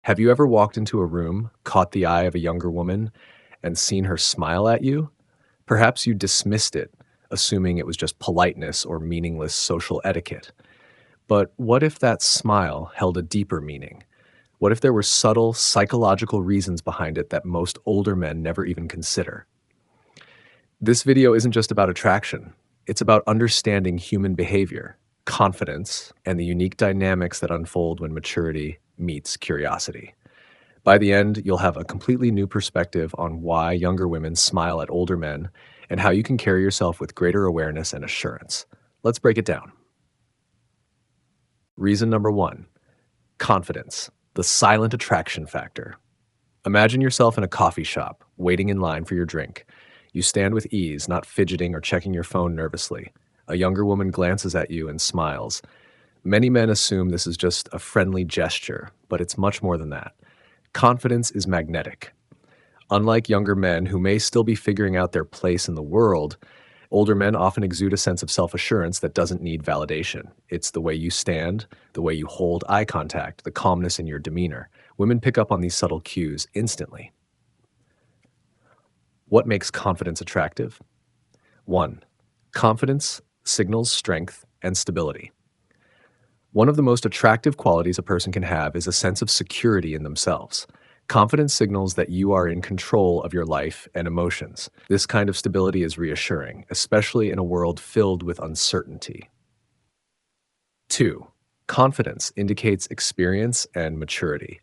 Have you ever walked into a room, caught the eye of a younger woman, and seen her smile at you? Perhaps you dismissed it, assuming it was just politeness or meaningless social etiquette. But what if that smile held a deeper meaning? What if there were subtle psychological reasons behind it that most older men never even consider? This video isn't just about attraction. It's about understanding human behavior, confidence, and the unique dynamics that unfold when maturity meets curiosity. By the end, you'll have a completely new perspective on why younger women smile at older men and how you can carry yourself with greater awareness and assurance. Let's break it down. Reason number one: confidence, the silent attraction factor. Imagine yourself in a coffee shop, waiting in line for your drink. You stand with ease, not fidgeting or checking your phone nervously. A younger woman glances at you and smiles. Many men assume this is just a friendly gesture, but it's much more than that. Confidence is magnetic. Unlike younger men who may still be figuring out their place in the world, older men often exude a sense of self-assurance that doesn't need validation. It's the way you stand, the way you hold eye contact, the calmness in your demeanor. Women pick up on these subtle cues instantly. What makes confidence attractive? 1. Confidence signals strength and stability. One of the most attractive qualities a person can have is a sense of security in themselves. Confidence signals that you are in control of your life and emotions. This kind of stability is reassuring, especially in a world filled with uncertainty. 2. Confidence indicates experience and maturity.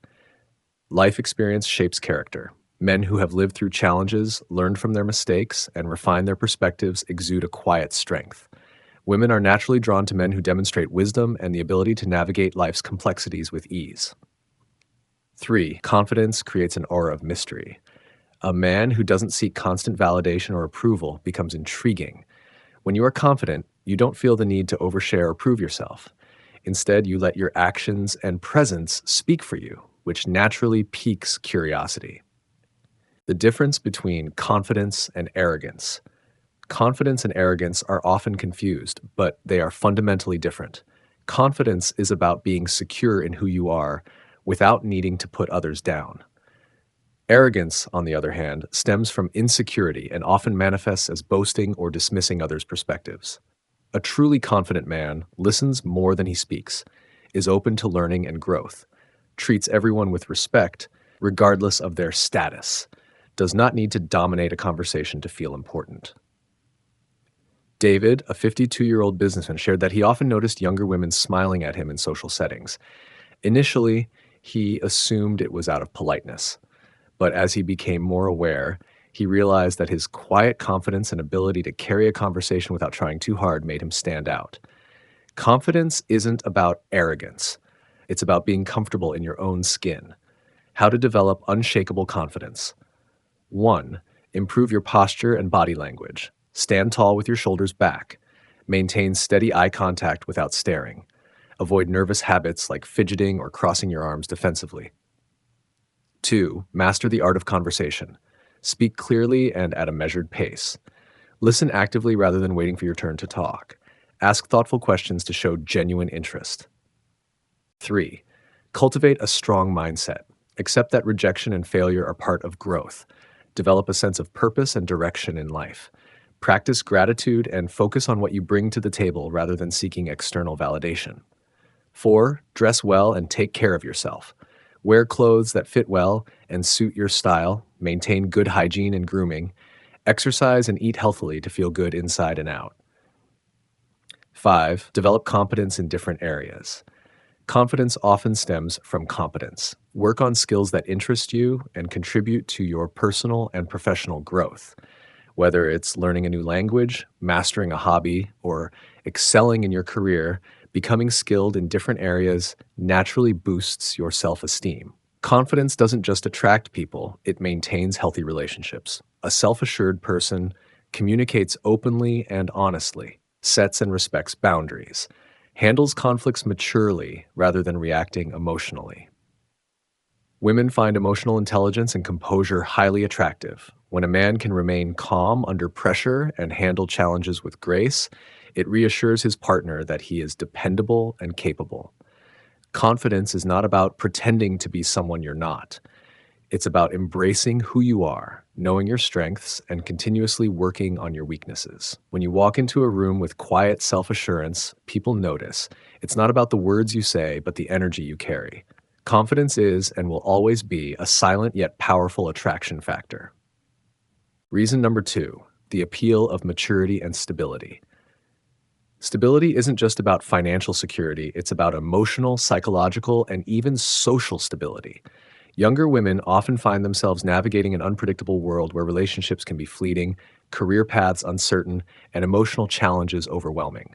Life experience shapes character. Men who have lived through challenges, learned from their mistakes, and refined their perspectives exude a quiet strength. Women are naturally drawn to men who demonstrate wisdom and the ability to navigate life's complexities with ease. 3. Confidence creates an aura of mystery. A man who doesn't seek constant validation or approval becomes intriguing. When you are confident, you don't feel the need to overshare or prove yourself. Instead, you let your actions and presence speak for you, which naturally piques curiosity. The difference between confidence and arrogance. Confidence and arrogance are often confused, but they are fundamentally different. Confidence is about being secure in who you are without needing to put others down. Arrogance, on the other hand, stems from insecurity and often manifests as boasting or dismissing others' perspectives. A truly confident man listens more than he speaks, is open to learning and growth, treats everyone with respect, regardless of their status, does not need to dominate a conversation to feel important. David, a 52-year-old businessman, shared that he often noticed younger women smiling at him in social settings. Initially, he assumed it was out of politeness, but as he became more aware, he realized that his quiet confidence and ability to carry a conversation without trying too hard made him stand out. Confidence isn't about arrogance. It's about being comfortable in your own skin. How to develop unshakable confidence. 1. Improve your posture and body language. Stand tall with your shoulders back. Maintain steady eye contact without staring. Avoid nervous habits like fidgeting or crossing your arms defensively. 2. Master the art of conversation. Speak clearly and at a measured pace. Listen actively rather than waiting for your turn to talk. Ask thoughtful questions to show genuine interest. 3. Cultivate a strong mindset. Accept that rejection and failure are part of growth. Develop a sense of purpose and direction in life. Practice gratitude and focus on what you bring to the table rather than seeking external validation. 4. Dress well and take care of yourself. Wear clothes that fit well and suit your style. Maintain good hygiene and grooming. Exercise and eat healthily to feel good inside and out. 5. Develop competence in different areas. Confidence often stems from competence. Work on skills that interest you and contribute to your personal and professional growth. Whether it's learning a new language, mastering a hobby, or excelling in your career, becoming skilled in different areas naturally boosts your self-esteem. Confidence doesn't just attract people, it maintains healthy relationships. A self-assured person communicates openly and honestly, sets and respects boundaries, handles conflicts maturely rather than reacting emotionally. Women find emotional intelligence and composure highly attractive. When a man can remain calm under pressure and handle challenges with grace, it reassures his partner that he is dependable and capable. Confidence is not about pretending to be someone you're not. It's about embracing who you are, knowing your strengths, and continuously working on your weaknesses. When you walk into a room with quiet self assurance, people notice. It's not about the words you say, but the energy you carry. Confidence is and will always be a silent yet powerful attraction factor. Reason number two, the appeal of maturity and stability. Stability isn't just about financial security, it's about emotional, psychological, and even social stability. Younger women often find themselves navigating an unpredictable world where relationships can be fleeting, career paths uncertain, and emotional challenges overwhelming.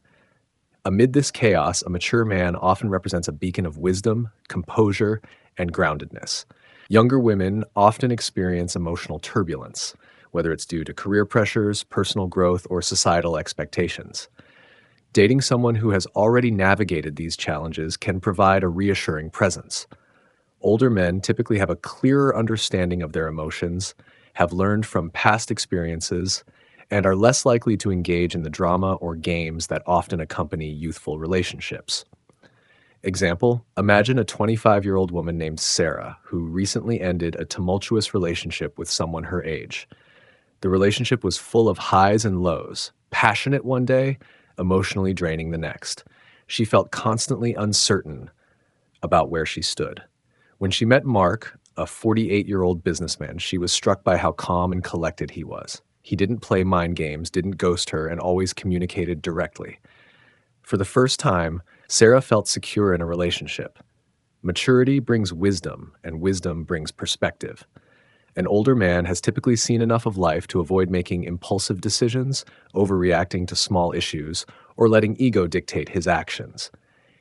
Amid this chaos, a mature man often represents a beacon of wisdom, composure, and groundedness. Younger women often experience emotional turbulence, whether it's due to career pressures, personal growth, or societal expectations. Dating someone who has already navigated these challenges can provide a reassuring presence. Older men typically have a clearer understanding of their emotions, have learned from past experiences, and are less likely to engage in the drama or games that often accompany youthful relationships. Example, imagine a 25-year-old woman named Sarah who recently ended a tumultuous relationship with someone her age. The relationship was full of highs and lows, passionate one day, emotionally draining the next. She felt constantly uncertain about where she stood. When she met Mark, a 48-year-old businessman, she was struck by how calm and collected he was. He didn't play mind games, didn't ghost her, and always communicated directly. For the first time, Sarah felt secure in a relationship. Maturity brings wisdom, and wisdom brings perspective. An older man has typically seen enough of life to avoid making impulsive decisions, overreacting to small issues, or letting ego dictate his actions.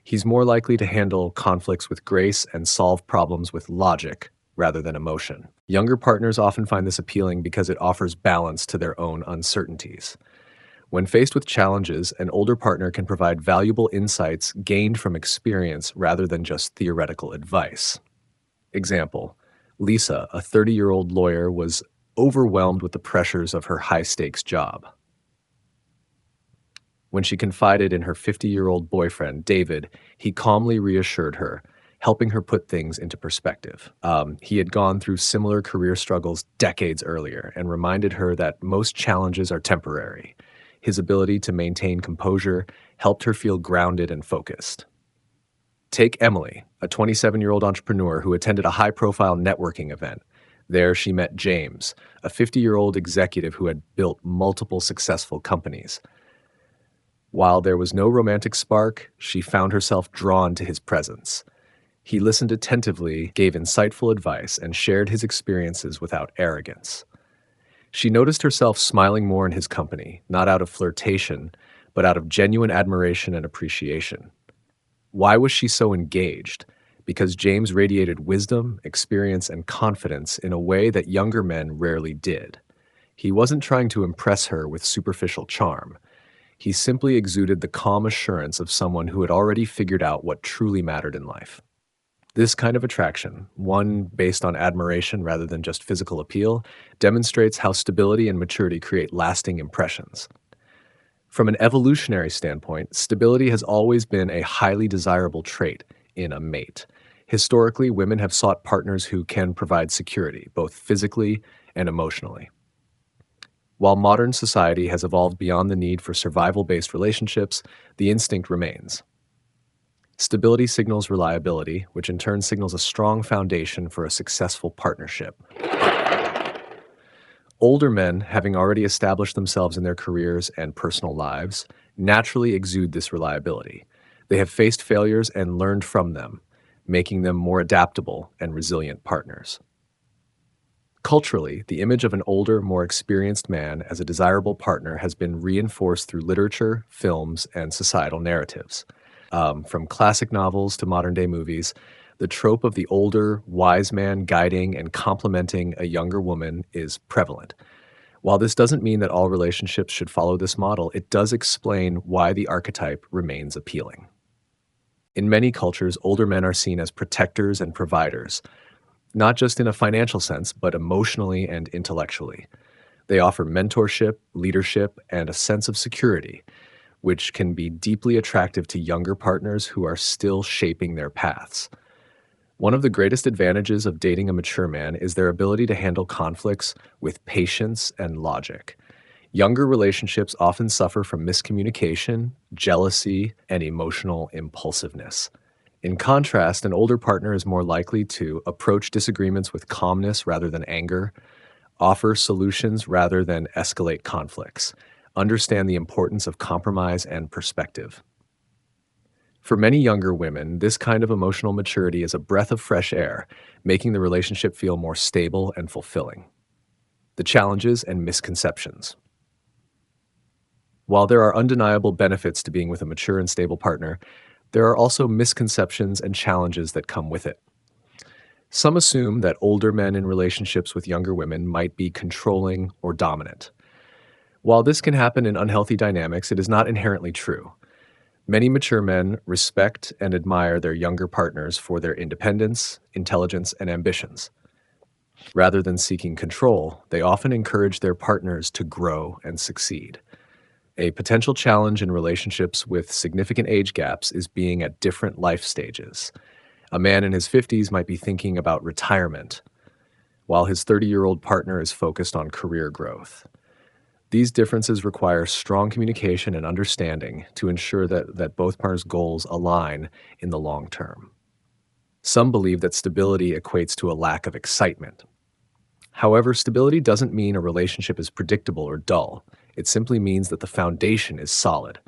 He's more likely to handle conflicts with grace and solve problems with logic rather than emotion. Younger partners often find this appealing because it offers balance to their own uncertainties. When faced with challenges, an older partner can provide valuable insights gained from experience rather than just theoretical advice. Example, Lisa, a 30-year-old lawyer, was overwhelmed with the pressures of her high-stakes job. When she confided in her 50-year-old boyfriend, David, he calmly reassured her, helping her put things into perspective. He had gone through similar career struggles decades earlier and reminded her that most challenges are temporary. His ability to maintain composure helped her feel grounded and focused. Take Emily, a 27-year-old entrepreneur who attended a high-profile networking event. There, she met James, a 50-year-old executive who had built multiple successful companies. While there was no romantic spark, she found herself drawn to his presence. He listened attentively, gave insightful advice, and shared his experiences without arrogance. She noticed herself smiling more in his company, not out of flirtation, but out of genuine admiration and appreciation. Why was she so engaged? Because James radiated wisdom, experience, and confidence in a way that younger men rarely did. He wasn't trying to impress her with superficial charm. He simply exuded the calm assurance of someone who had already figured out what truly mattered in life. This kind of attraction, one based on admiration rather than just physical appeal, demonstrates how stability and maturity create lasting impressions. From an evolutionary standpoint, stability has always been a highly desirable trait in a mate. Historically, women have sought partners who can provide security, both physically and emotionally. While modern society has evolved beyond the need for survival-based relationships, the instinct remains. Stability signals reliability, which in turn signals a strong foundation for a successful partnership. Older men, having already established themselves in their careers and personal lives, naturally exude this reliability. They have faced failures and learned from them, making them more adaptable and resilient partners. Culturally, the image of an older, more experienced man as a desirable partner has been reinforced through literature, films, and societal narratives. From classic novels to modern-day movies, the trope of the older, wise man guiding and complimenting a younger woman is prevalent. While this doesn't mean that all relationships should follow this model, it does explain why the archetype remains appealing. In many cultures, older men are seen as protectors and providers, not just in a financial sense, but emotionally and intellectually. They offer mentorship, leadership, and a sense of security. which can be deeply attractive to younger partners who are still shaping their paths. One of the greatest advantages of dating a mature man is their ability to handle conflicts with patience and logic. Younger relationships often suffer from miscommunication, jealousy, and emotional impulsiveness. In contrast, an older partner is more likely to approach disagreements with calmness rather than anger, offer solutions rather than escalate conflicts, understand the importance of compromise and perspective. For many younger women, this kind of emotional maturity is a breath of fresh air, making the relationship feel more stable and fulfilling. The challenges and misconceptions. While there are undeniable benefits to being with a mature and stable partner, there are also misconceptions and challenges that come with it. Some assume that older men in relationships with younger women might be controlling or dominant. While this can happen in unhealthy dynamics, it is not inherently true. Many mature men respect and admire their younger partners for their independence, intelligence, and ambitions. Rather than seeking control, they often encourage their partners to grow and succeed. A potential challenge in relationships with significant age gaps is being at different life stages. A man in his 50s might be thinking about retirement, while his 30-year-old partner is focused on career growth. These differences require strong communication and understanding to ensure that both partners' goals align in the long term. Some believe that stability equates to a lack of excitement. However, stability doesn't mean a relationship is predictable or dull. It simply means that the foundation is solid.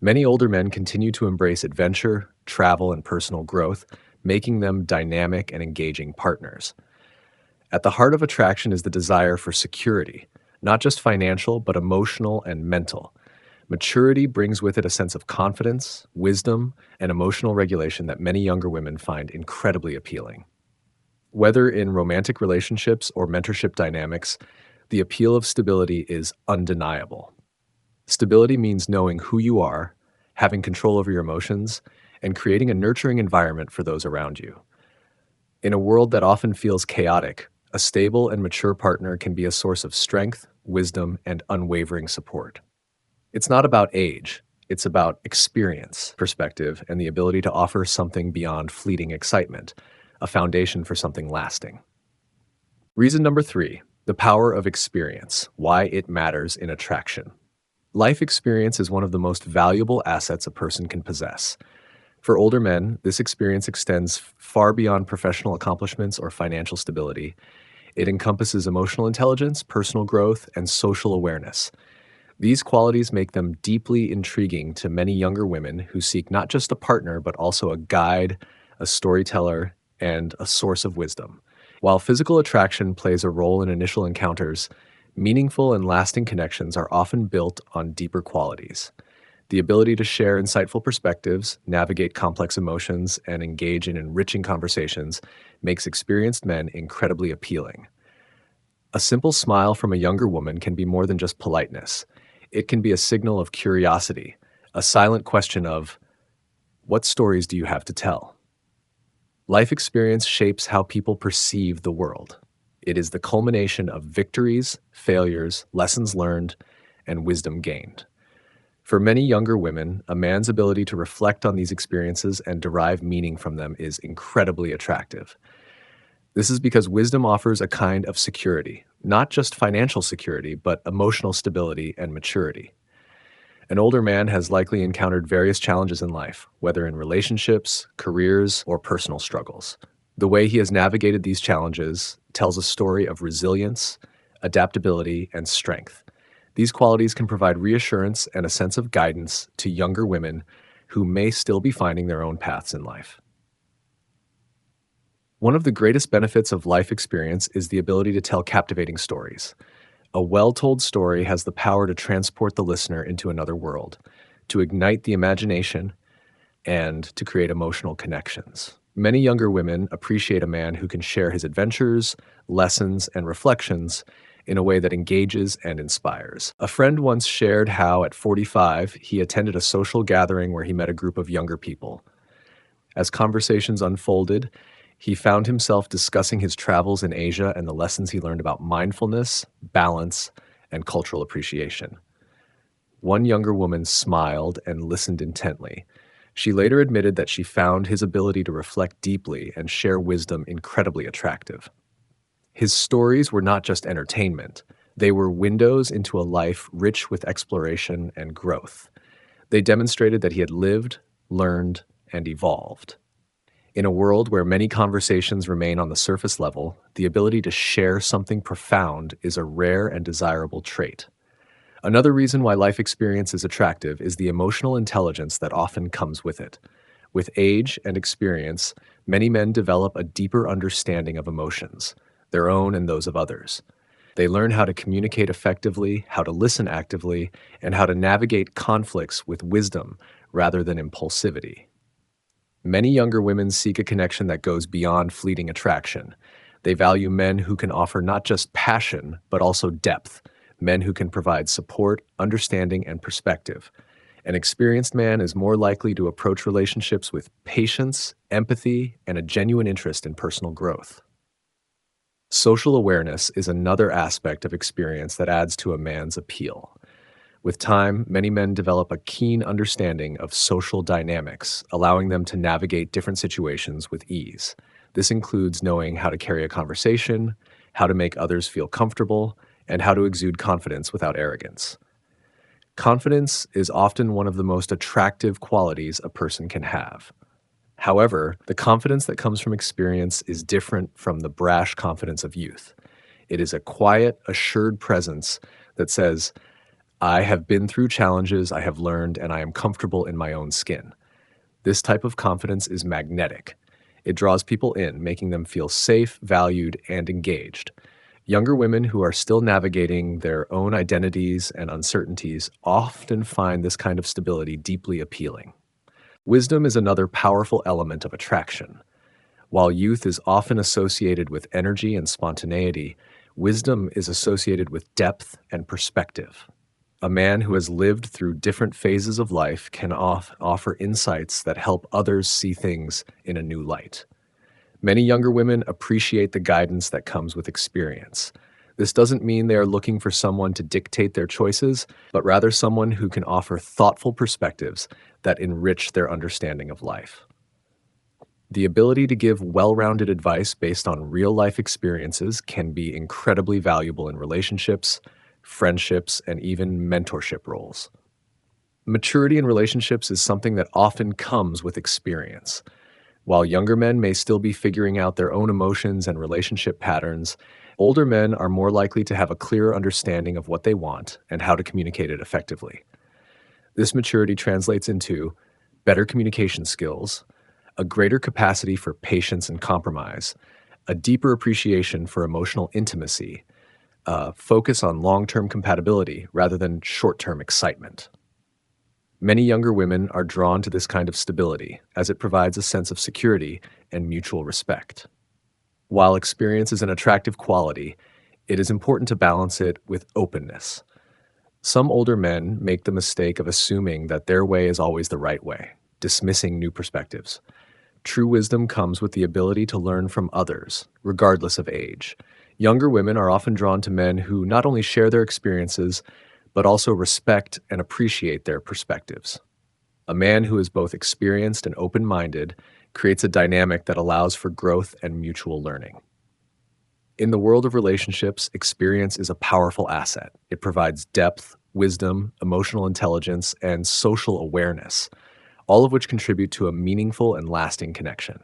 Many older men continue to embrace adventure, travel, and personal growth, making them dynamic and engaging partners. At the heart of attraction is the desire for security, not just financial, but emotional and mental. Maturity brings with it a sense of confidence, wisdom, and emotional regulation that many younger women find incredibly appealing. Whether in romantic relationships or mentorship dynamics, the appeal of stability is undeniable. Stability means knowing who you are, having control over your emotions, and creating a nurturing environment for those around you. In a world that often feels chaotic, a stable and mature partner can be a source of strength, wisdom, and unwavering support. It's not about age, it's about experience, perspective, and the ability to offer something beyond fleeting excitement, a foundation for something lasting. Reason number 3, the power of experience, why it matters in attraction. Life experience is one of the most valuable assets a person can possess. For older men, this experience extends far beyond professional accomplishments or financial stability. It encompasses emotional intelligence, personal growth, and social awareness. These qualities make them deeply intriguing to many younger women who seek not just a partner, but also a guide, a storyteller, and a source of wisdom. While physical attraction plays a role in initial encounters, meaningful and lasting connections are often built on deeper qualities. The ability to share insightful perspectives, navigate complex emotions, and engage in enriching conversations makes experienced men incredibly appealing. A simple smile from a younger woman can be more than just politeness. It can be a signal of curiosity, a silent question of, "What stories do you have to tell?" Life experience shapes how people perceive the world. It is the culmination of victories, failures, lessons learned, and wisdom gained. For many younger women, a man's ability to reflect on these experiences and derive meaning from them is incredibly attractive. This is because wisdom offers a kind of security, not just financial security, but emotional stability and maturity. An older man has likely encountered various challenges in life, whether in relationships, careers, or personal struggles. The way he has navigated these challenges tells a story of resilience, adaptability, and strength. These qualities can provide reassurance and a sense of guidance to younger women who may still be finding their own paths in life. One of the greatest benefits of life experience is the ability to tell captivating stories. A well-told story has the power to transport the listener into another world, to ignite the imagination, and to create emotional connections. Many younger women appreciate a man who can share his adventures, lessons, and reflections in a way that engages and inspires. A friend once shared how, at 45, he attended a social gathering where he met a group of younger people. As conversations unfolded, he found himself discussing his travels in Asia and the lessons he learned about mindfulness, balance, and cultural appreciation. One younger woman smiled and listened intently. She later admitted that she found his ability to reflect deeply and share wisdom incredibly attractive. His stories were not just entertainment, they were windows into a life rich with exploration and growth. They demonstrated that he had lived, learned, and evolved. In a world where many conversations remain on the surface level, the ability to share something profound is a rare and desirable trait. Another reason why life experience is attractive is the emotional intelligence that often comes with it. With age and experience, many men develop a deeper understanding of emotions, their own and those of others. They learn how to communicate effectively, how to listen actively, and how to navigate conflicts with wisdom rather than impulsivity. Many younger women seek a connection that goes beyond fleeting attraction. They value men who can offer not just passion, but also depth, men who can provide support, understanding, and perspective. An experienced man is more likely to approach relationships with patience, empathy, and a genuine interest in personal growth. Social awareness is another aspect of experience that adds to a man's appeal. With time, many men develop a keen understanding of social dynamics, allowing them to navigate different situations with ease. This includes knowing how to carry a conversation, how to make others feel comfortable, and how to exude confidence without arrogance. Confidence is often one of the most attractive qualities a person can have. However, the confidence that comes from experience is different from the brash confidence of youth. It is a quiet, assured presence that says, I have been through challenges, I have learned, and I am comfortable in my own skin. This type of confidence is magnetic. It draws people in, making them feel safe, valued, and engaged. Younger women who are still navigating their own identities and uncertainties often find this kind of stability deeply appealing. Wisdom is another powerful element of attraction. While youth is often associated with energy and spontaneity, wisdom is associated with depth and perspective. A man who has lived through different phases of life can offer insights that help others see things in a new light. Many younger women appreciate the guidance that comes with experience. This doesn't mean they are looking for someone to dictate their choices, but rather someone who can offer thoughtful perspectives that enrich their understanding of life. The ability to give well-rounded advice based on real-life experiences can be incredibly valuable in relationships, friendships, and even mentorship roles. Maturity in relationships is something that often comes with experience. While younger men may still be figuring out their own emotions and relationship patterns, older men are more likely to have a clearer understanding of what they want and how to communicate it effectively. This maturity translates into better communication skills, a greater capacity for patience and compromise, a deeper appreciation for emotional intimacy, a focus on long-term compatibility rather than short-term excitement. Many younger women are drawn to this kind of stability as it provides a sense of security and mutual respect. While experience is an attractive quality, it is important to balance it with openness. Some older men make the mistake of assuming that their way is always the right way, dismissing new perspectives. True wisdom comes with the ability to learn from others, regardless of age. Younger women are often drawn to men who not only share their experiences, but also respect and appreciate their perspectives. A man who is both experienced and open-minded creates a dynamic that allows for growth and mutual learning. In the world of relationships, experience is a powerful asset. It provides depth, wisdom, emotional intelligence, and social awareness, all of which contribute to a meaningful and lasting connection.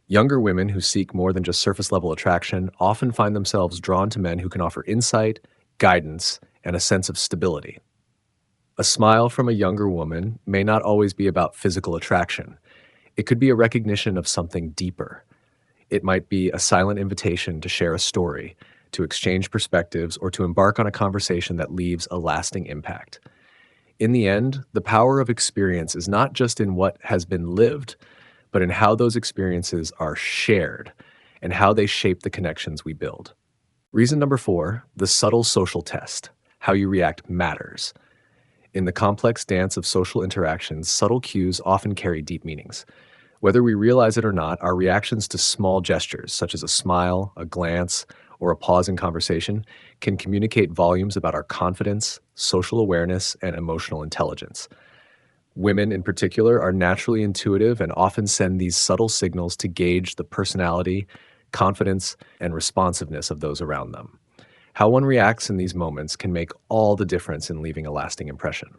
Younger women who seek more than just surface-level attraction often find themselves drawn to men who can offer insight, guidance, and a sense of stability. A smile from a younger woman may not always be about physical attraction. It could be a recognition of something deeper. It might be a silent invitation to share a story, to exchange perspectives, or to embark on a conversation that leaves a lasting impact. In the end, the power of experience is not just in what has been lived, but in how those experiences are shared and how they shape the connections we build. Reason number 4, the subtle social test. How you react matters. In the complex dance of social interactions, subtle cues often carry deep meanings. Whether we realize it or not, our reactions to small gestures, such as a smile, a glance, or a pause in conversation, can communicate volumes about our confidence, social awareness, and emotional intelligence. Women, in particular, are naturally intuitive and often send these subtle signals to gauge the personality, confidence, and responsiveness of those around them. How one reacts in these moments can make all the difference in leaving a lasting impression.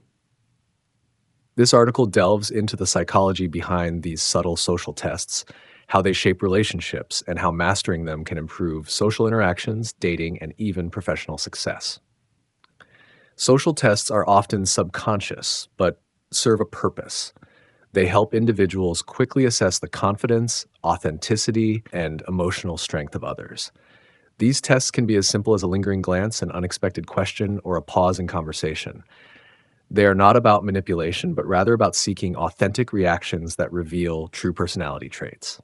This article delves into the psychology behind these subtle social tests, how they shape relationships, and how mastering them can improve social interactions, dating, and even professional success. Social tests are often subconscious, but serve a purpose. They help individuals quickly assess the confidence, authenticity, and emotional strength of others. These tests can be as simple as a lingering glance, an unexpected question, or a pause in conversation. They are not about manipulation, but rather about seeking authentic reactions that reveal true personality traits.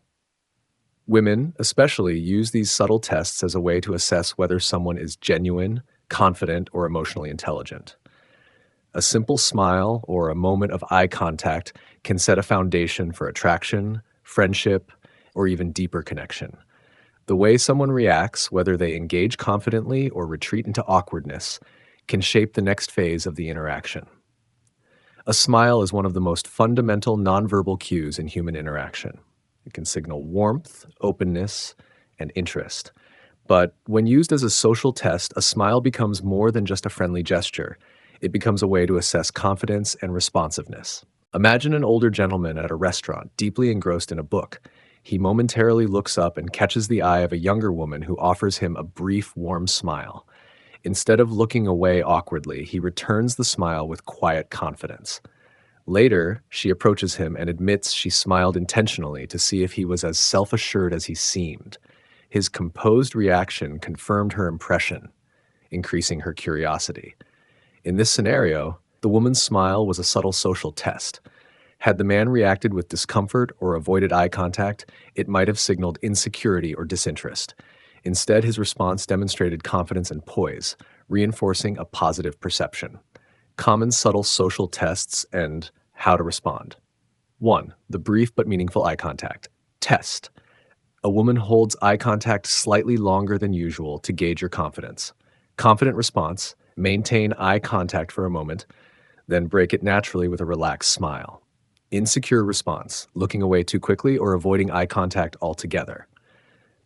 Women, especially, use these subtle tests as a way to assess whether someone is genuine, confident, or emotionally intelligent. A simple smile or a moment of eye contact can set a foundation for attraction, friendship, or even deeper connection. The way someone reacts, whether they engage confidently or retreat into awkwardness, can shape the next phase of the interaction. A smile is one of the most fundamental nonverbal cues in human interaction. It can signal warmth, openness, and interest. But when used as a social test, a smile becomes more than just a friendly gesture. It becomes a way to assess confidence and responsiveness. Imagine an older gentleman at a restaurant, deeply engrossed in a book. He momentarily looks up and catches the eye of a younger woman who offers him a brief, warm smile. Instead of looking away awkwardly, he returns the smile with quiet confidence. Later, she approaches him and admits she smiled intentionally to see if he was as self-assured as he seemed. His composed reaction confirmed her impression, increasing her curiosity. In this scenario, the woman's smile was a subtle social test. Had the man reacted with discomfort or avoided eye contact, it might have signaled insecurity or disinterest. Instead, his response demonstrated confidence and poise, reinforcing a positive perception. Common subtle social tests and how to respond. 1. The brief but meaningful eye contact. Test. A woman holds eye contact slightly longer than usual to gauge your confidence. Confident response. Maintain eye contact for a moment, then break it naturally with a relaxed smile. Insecure response. Looking away too quickly or avoiding eye contact altogether.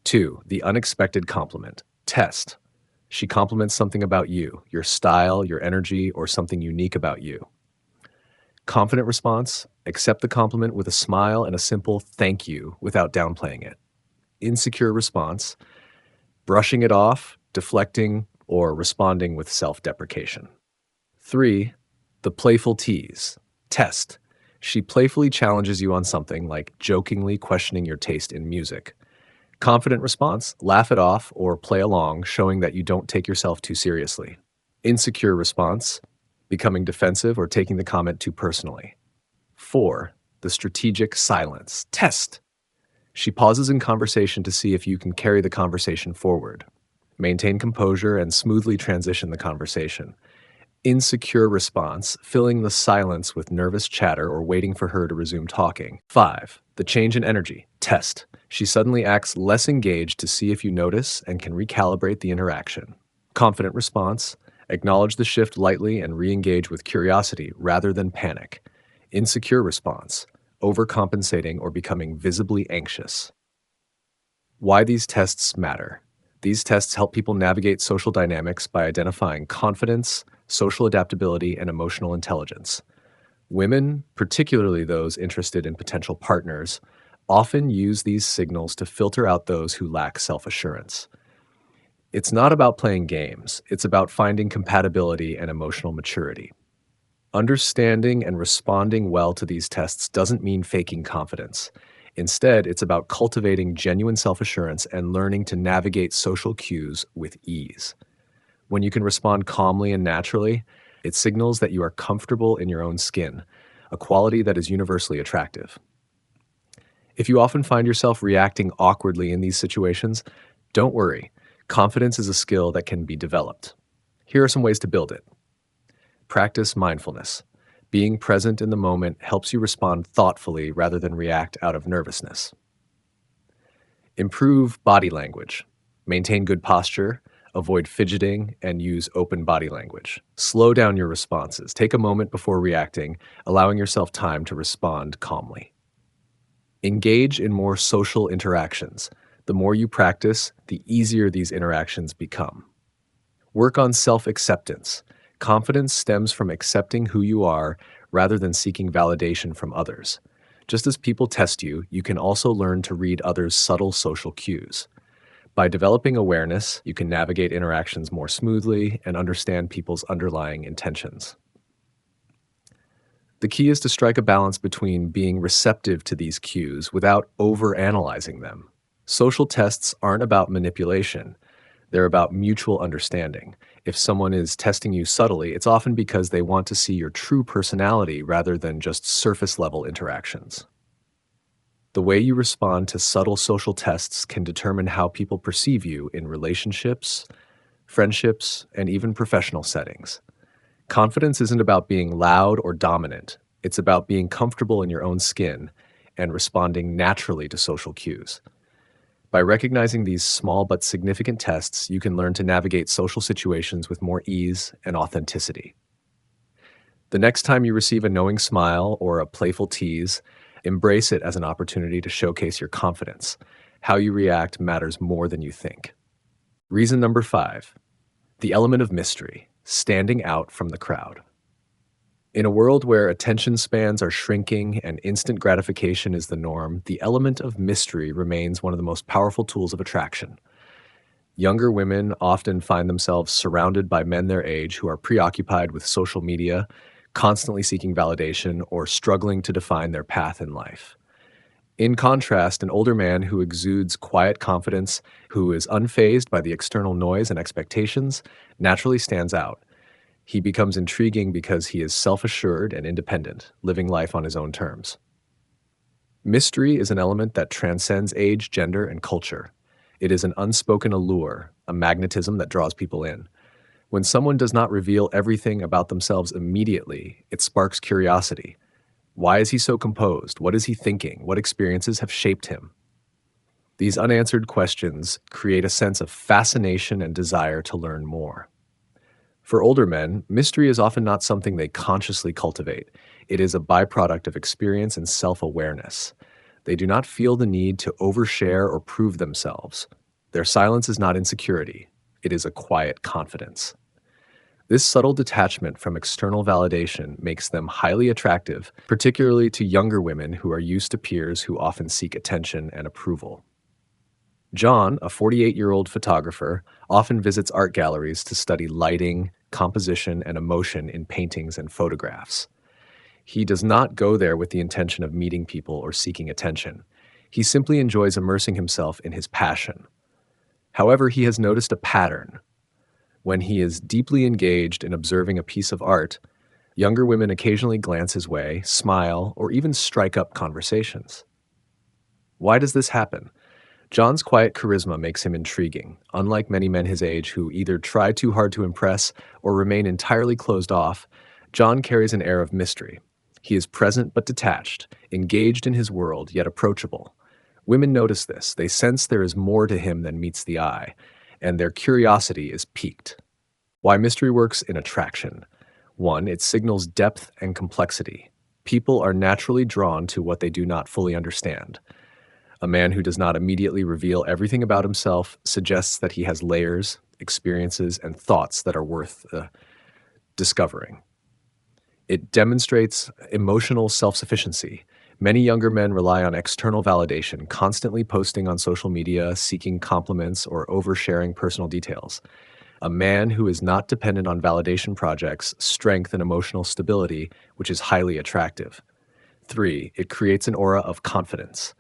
2. The unexpected compliment. Test. She compliments something about you, your style, your energy, or something unique about you. Confident response. Accept the compliment with a smile and a simple thank you without downplaying it. Insecure response. Brushing it off, deflecting, or responding with self-deprecation. 3. The playful tease. Test. She playfully challenges you on something, like jokingly questioning your taste in music. Confident response, laugh it off or play along, showing that you don't take yourself too seriously. Insecure response, becoming defensive or taking the comment too personally. 4. The strategic silence. Test. She pauses in conversation to see if you can carry the conversation forward. Maintain composure and smoothly transition the conversation. Insecure response, filling the silence with nervous chatter or waiting for her to resume talking. 5. The change in energy. Test. She suddenly acts less engaged to see if you notice and can recalibrate the interaction. Confident response. Acknowledge the shift lightly and re-engage with curiosity rather than panic. Insecure response. Overcompensating or becoming visibly anxious. Why these tests matter. These tests help people navigate social dynamics by identifying confidence, social adaptability, and emotional intelligence. Women, particularly those interested in potential partners, often use these signals to filter out those who lack self-assurance. It's not about playing games, it's about finding compatibility and emotional maturity. Understanding and responding well to these tests doesn't mean faking confidence. Instead, it's about cultivating genuine self-assurance and learning to navigate social cues with ease. When you can respond calmly and naturally, it signals that you are comfortable in your own skin, a quality that is universally attractive. If you often find yourself reacting awkwardly in these situations, don't worry. Confidence is a skill that can be developed. Here are some ways to build it. Practice mindfulness. Being present in the moment helps you respond thoughtfully rather than react out of nervousness. Improve body language. Maintain good posture. Avoid fidgeting and use open body language. Slow down your responses. Take a moment before reacting, allowing yourself time to respond calmly. Engage in more social interactions. The more you practice, the easier these interactions become. Work on self acceptance. Confidence stems from accepting who you are rather than seeking validation from others. Just as people test you, you can also learn to read others' subtle social cues. By developing awareness, you can navigate interactions more smoothly and understand people's underlying intentions. The key is to strike a balance between being receptive to these cues without overanalyzing them. Social tests aren't about manipulation, they're about mutual understanding. If someone is testing you subtly, it's often because they want to see your true personality rather than just surface level interactions. The way you respond to subtle social tests can determine how people perceive you in relationships, friendships, and even professional settings. Confidence isn't about being loud or dominant, it's about being comfortable in your own skin and responding naturally to social cues. By recognizing these small but significant tests, you can learn to navigate social situations with more ease and authenticity. The next time you receive a knowing smile or a playful tease, embrace it as an opportunity to showcase your confidence. How you react matters more than you think. Reason number 5, the element of mystery, standing out from the crowd. In a world where attention spans are shrinking and instant gratification is the norm, the element of mystery remains one of the most powerful tools of attraction. Younger women often find themselves surrounded by men their age who are preoccupied with social media, constantly seeking validation, or struggling to define their path in life. In contrast, an older man who exudes quiet confidence, who is unfazed by the external noise and expectations, naturally stands out. He becomes intriguing because he is self-assured and independent, living life on his own terms. Mystery is an element that transcends age, gender, and culture. It is an unspoken allure, a magnetism that draws people in. When someone does not reveal everything about themselves immediately, it sparks curiosity. Why is he so composed? What is he thinking? What experiences have shaped him? These unanswered questions create a sense of fascination and desire to learn more. For older men, mystery is often not something they consciously cultivate. It is a byproduct of experience and self-awareness. They do not feel the need to overshare or prove themselves. Their silence is not insecurity. It is a quiet confidence. This subtle detachment from external validation makes them highly attractive, particularly to younger women who are used to peers who often seek attention and approval. John, a 48-year-old photographer, often visits art galleries to study lighting, composition, and emotion in paintings and photographs. He does not go there with the intention of meeting people or seeking attention. He simply enjoys immersing himself in his passion. However, he has noticed a pattern. When he is deeply engaged in observing a piece of art, younger women occasionally glance his way, smile, or even strike up conversations. Why does this happen? John's quiet charisma makes him intriguing, unlike many men his age who either try too hard to impress or remain entirely closed off. John carries an air of mystery. He is present but detached, engaged in his world yet approachable. Women notice this. They sense there is more to him than meets the eye, and their curiosity is piqued. Why mystery works in attraction. 1, it signals depth and complexity. People are naturally drawn to what they do not fully understand. A man who does not immediately reveal everything about himself suggests that he has layers, experiences, and thoughts that are worth discovering. It demonstrates emotional self-sufficiency. Many younger men rely on external validation, constantly posting on social media, seeking compliments, or oversharing personal details. A man who is not dependent on validation projects strength and emotional stability, which is highly attractive. 3, it creates an aura of confidence.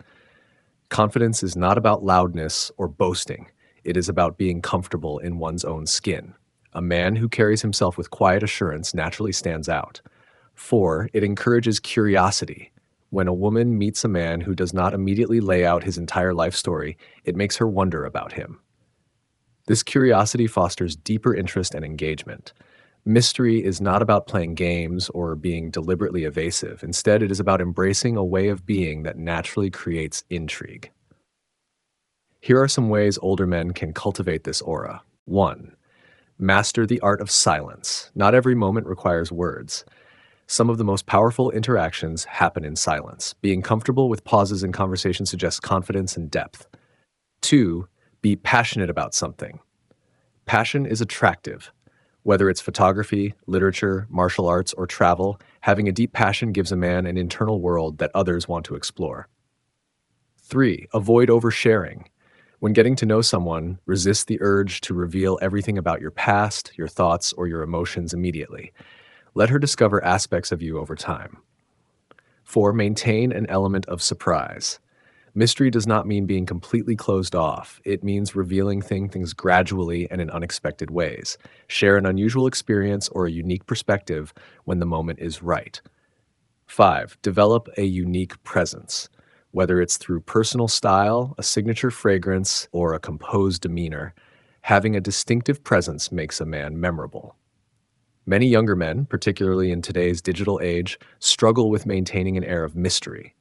Confidence is not about loudness or boasting. It is about being comfortable in one's own skin. A man who carries himself with quiet assurance naturally stands out. 4, it encourages curiosity. When a woman meets a man who does not immediately lay out his entire life story, it makes her wonder about him. This curiosity fosters deeper interest and engagement. Mystery is not about playing games or being deliberately evasive. Instead, it is about embracing a way of being that naturally creates intrigue. Here are some ways older men can cultivate this aura. 1. Master the art of silence. Not every moment requires words. Some of the most powerful interactions happen in silence. Being comfortable with pauses in conversation suggests confidence and depth. 2. Be passionate about something. Passion is attractive. Whether it's photography, literature, martial arts, or travel, having a deep passion gives a man an internal world that others want to explore. 3. Avoid oversharing. When getting to know someone, resist the urge to reveal everything about your past, your thoughts, or your emotions immediately. Let her discover aspects of you over time. 4. Maintain an element of surprise. Mystery does not mean being completely closed off. It means revealing things gradually and in unexpected ways. Share an unusual experience or a unique perspective when the moment is right. 5. Develop a unique presence. Whether it's through personal style, a signature fragrance, or a composed demeanor, having a distinctive presence makes a man memorable. Many younger men, particularly in today's digital age, struggle with maintaining an air of mystery.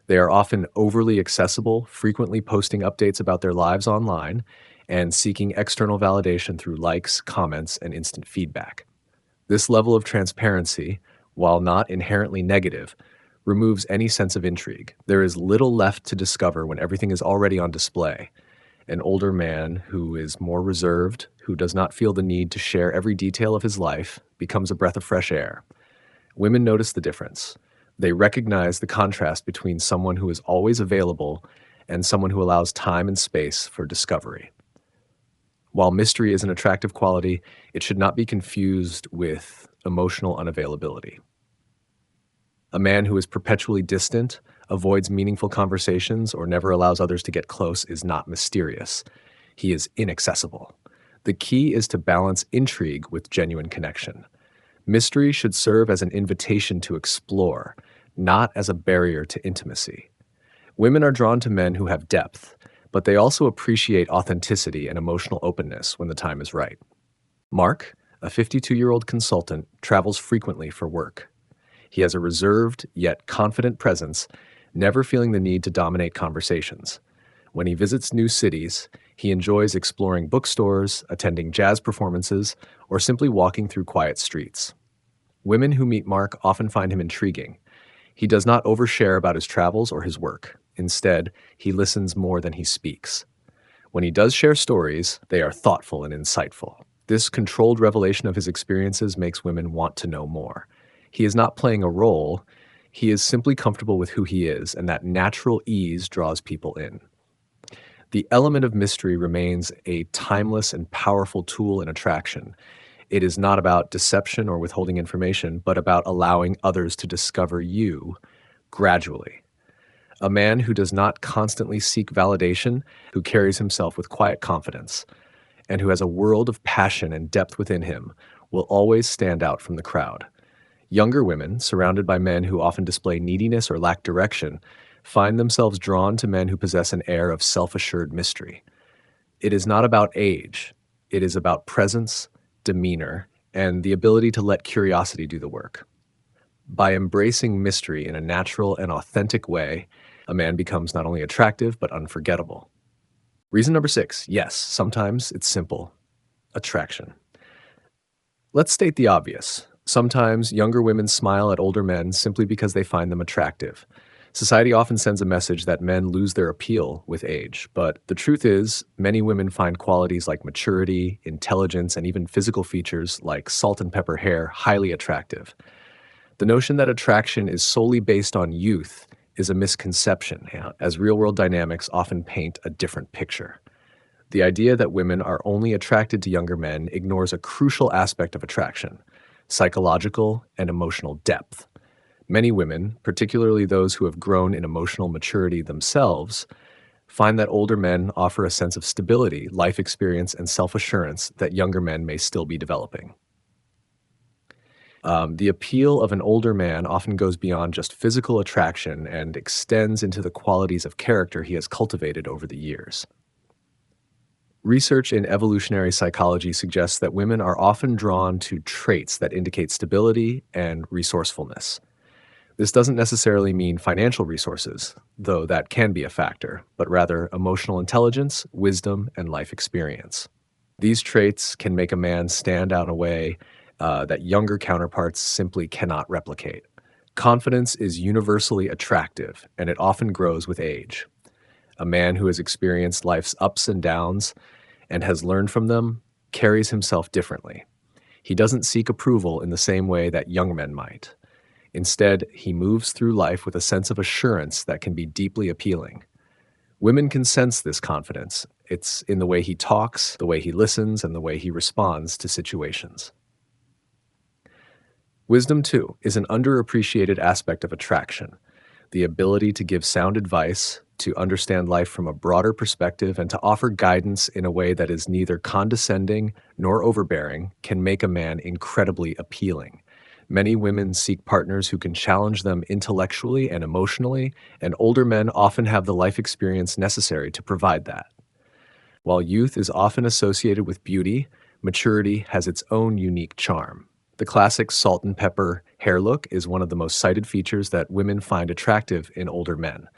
They are often overly accessible, frequently posting updates about their lives online, and seeking external validation through likes, comments, and instant feedback. This level of transparency, while not inherently negative, removes any sense of intrigue. There is little left to discover when everything is already on display. An older man who is more reserved, who does not feel the need to share every detail of his life, becomes a breath of fresh air. Women notice the difference. They recognize the contrast between someone who is always available and someone who allows time and space for discovery. While mystery is an attractive quality, it should not be confused with emotional unavailability. A man who is perpetually distant, avoids meaningful conversations, or never allows others to get close is not mysterious. He is inaccessible. The key is to balance intrigue with genuine connection. Mystery should serve as an invitation to explore, not as a barrier to intimacy. Women are drawn to men who have depth, but they also appreciate authenticity and emotional openness when the time is right. Mark, a 52-year-old consultant, travels frequently for work. He has a reserved yet confident presence, never feeling the need to dominate conversations. When he visits new cities, he enjoys exploring bookstores, attending jazz performances, or simply walking through quiet streets. Women who meet Mark often find him intriguing. He does not overshare about his travels or his work. Instead, he listens more than he speaks. When he does share stories, they are thoughtful and insightful. This controlled revelation of his experiences makes women want to know more. He is not playing a role. He is simply comfortable with who he is, and that natural ease draws people in. The element of mystery remains a timeless and powerful tool in attraction. It is not about deception or withholding information, but about allowing others to discover you gradually. A man who does not constantly seek validation, who carries himself with quiet confidence, and who has a world of passion and depth within him, will always stand out from the crowd. Younger women, surrounded by men who often display neediness or lack direction, find themselves drawn to men who possess an air of self-assured mystery. It is not about age. It is about presence, demeanor, and the ability to let curiosity do the work. By embracing mystery in a natural and authentic way, a man becomes not only attractive, but unforgettable. Reason number 6, yes, sometimes it's simple. Attraction. Let's state the obvious. Sometimes younger women smile at older men simply because they find them attractive. Society often sends a message that men lose their appeal with age, but the truth is, many women find qualities like maturity, intelligence, and even physical features like salt and pepper hair highly attractive. The notion that attraction is solely based on youth is a misconception, as real-world dynamics often paint a different picture. The idea that women are only attracted to younger men ignores a crucial aspect of attraction: psychological and emotional depth. Many women, particularly those who have grown in emotional maturity themselves, find that older men offer a sense of stability, life experience, and self-assurance that younger men may still be developing. The appeal of an older man often goes beyond just physical attraction and extends into the qualities of character he has cultivated over the years. Research in evolutionary psychology suggests that women are often drawn to traits that indicate stability and resourcefulness. This doesn't necessarily mean financial resources, though that can be a factor, but rather emotional intelligence, wisdom, and life experience. These traits can make a man stand out in a way that younger counterparts simply cannot replicate. Confidence is universally attractive, and it often grows with age. A man who has experienced life's ups and downs and has learned from them carries himself differently. He doesn't seek approval in the same way that young men might. Instead, he moves through life with a sense of assurance that can be deeply appealing. Women can sense this confidence. It's in the way he talks, the way he listens, and the way he responds to situations. Wisdom, too, is an underappreciated aspect of attraction. The ability to give sound advice, to understand life from a broader perspective, and to offer guidance in a way that is neither condescending nor overbearing can make a man incredibly appealing. Many women seek partners who can challenge them intellectually and emotionally, and older men often have the life experience necessary to provide that. While youth is often associated with beauty, maturity has its own unique charm. The classic salt and pepper hair look is one of the most cited features that women find attractive in older men.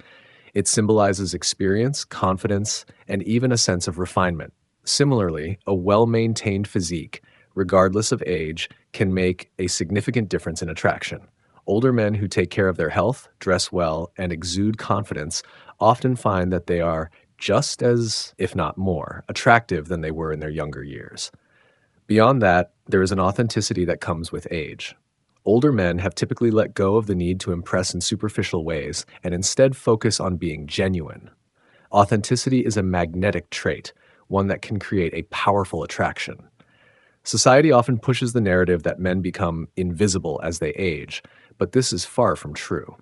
It symbolizes experience, confidence, and even a sense of refinement. Similarly, a well-maintained physique, regardless of age, can make a significant difference in attraction. Older men who take care of their health, dress well, and exude confidence often find that they are just as, if not more, attractive than they were in their younger years. Beyond that, there is an authenticity that comes with age. Older men have typically let go of the need to impress in superficial ways and instead focus on being genuine. Authenticity is a magnetic trait, one that can create a powerful attraction. Society often pushes the narrative that men become invisible as they age, but this is far from true.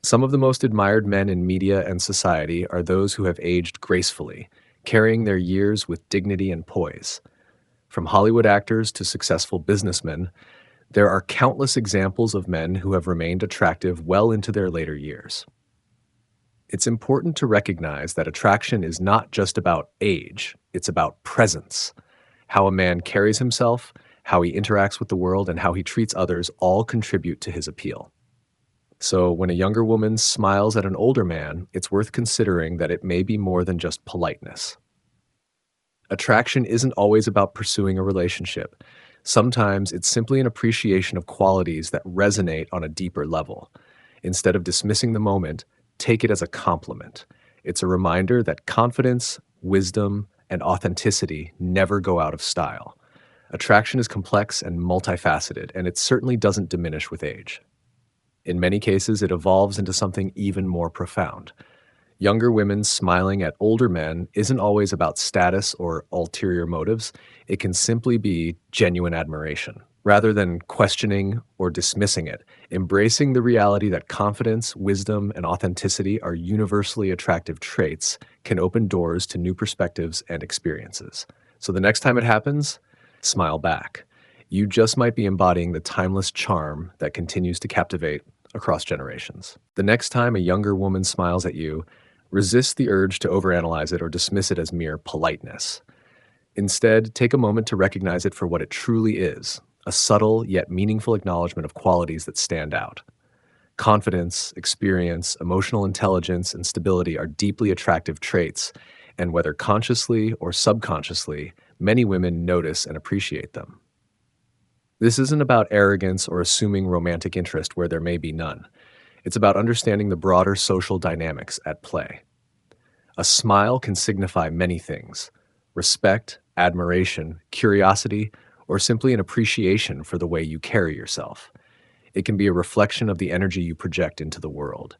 Some of the most admired men in media and society are those who have aged gracefully, carrying their years with dignity and poise. From Hollywood actors to successful businessmen, there are countless examples of men who have remained attractive well into their later years. It's important to recognize that attraction is not just about age, it's about presence. How a man carries himself, how he interacts with the world, and how he treats others all contribute to his appeal. So when a younger woman smiles at an older man, it's worth considering that it may be more than just politeness. Attraction isn't always about pursuing a relationship. Sometimes it's simply an appreciation of qualities that resonate on a deeper level. Instead of dismissing the moment, take it as a compliment. It's a reminder that confidence, wisdom, and authenticity never go out of style. Attraction is complex and multifaceted, and it certainly doesn't diminish with age. In many cases, it evolves into something even more profound. Younger women smiling at older men isn't always about status or ulterior motives. It can simply be genuine admiration. Rather than questioning or dismissing it, embracing the reality that confidence, wisdom, and authenticity are universally attractive traits can open doors to new perspectives and experiences. So the next time it happens, smile back. You just might be embodying the timeless charm that continues to captivate across generations. The next time a younger woman smiles at you, resist the urge to overanalyze it or dismiss it as mere politeness. Instead, take a moment to recognize it for what it truly is, a subtle yet meaningful acknowledgement of qualities that stand out. Confidence, experience, emotional intelligence, and stability are deeply attractive traits, and whether consciously or subconsciously, many women notice and appreciate them. This isn't about arrogance or assuming romantic interest where there may be none. It's about understanding the broader social dynamics at play. A smile can signify many things: respect, admiration, curiosity, or simply an appreciation for the way you carry yourself. It can be a reflection of the energy you project into the world.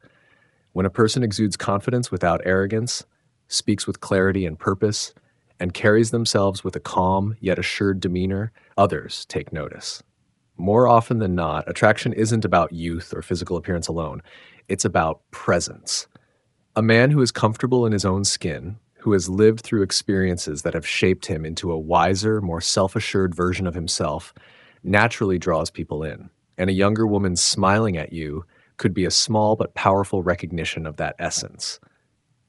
When a person exudes confidence without arrogance, speaks with clarity and purpose, and carries themselves with a calm yet assured demeanor, others take notice. More often than not, attraction isn't about youth or physical appearance alone. It's about presence. A man who is comfortable in his own skin, who has lived through experiences that have shaped him into a wiser, more self-assured version of himself, naturally draws people in. And a younger woman smiling at you could be a small but powerful recognition of that essence.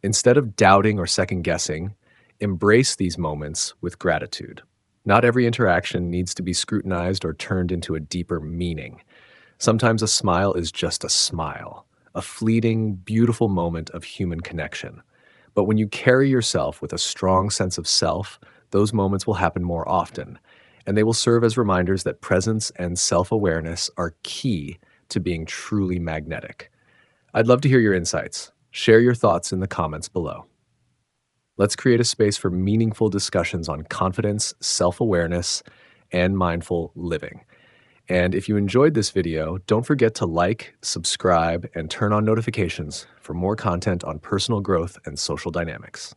Instead of doubting or second-guessing, embrace these moments with gratitude. Not every interaction needs to be scrutinized or turned into a deeper meaning. Sometimes a smile is just a smile, a fleeting, beautiful moment of human connection. But when you carry yourself with a strong sense of self, those moments will happen more often, and they will serve as reminders that presence and self awareness are key to being truly magnetic. I'd love to hear your insights. Share your thoughts in the comments below. Let's create a space for meaningful discussions on confidence, self awareness, and mindful living. And if you enjoyed this video, don't forget to like, subscribe, and turn on notifications for more content on personal growth and social dynamics.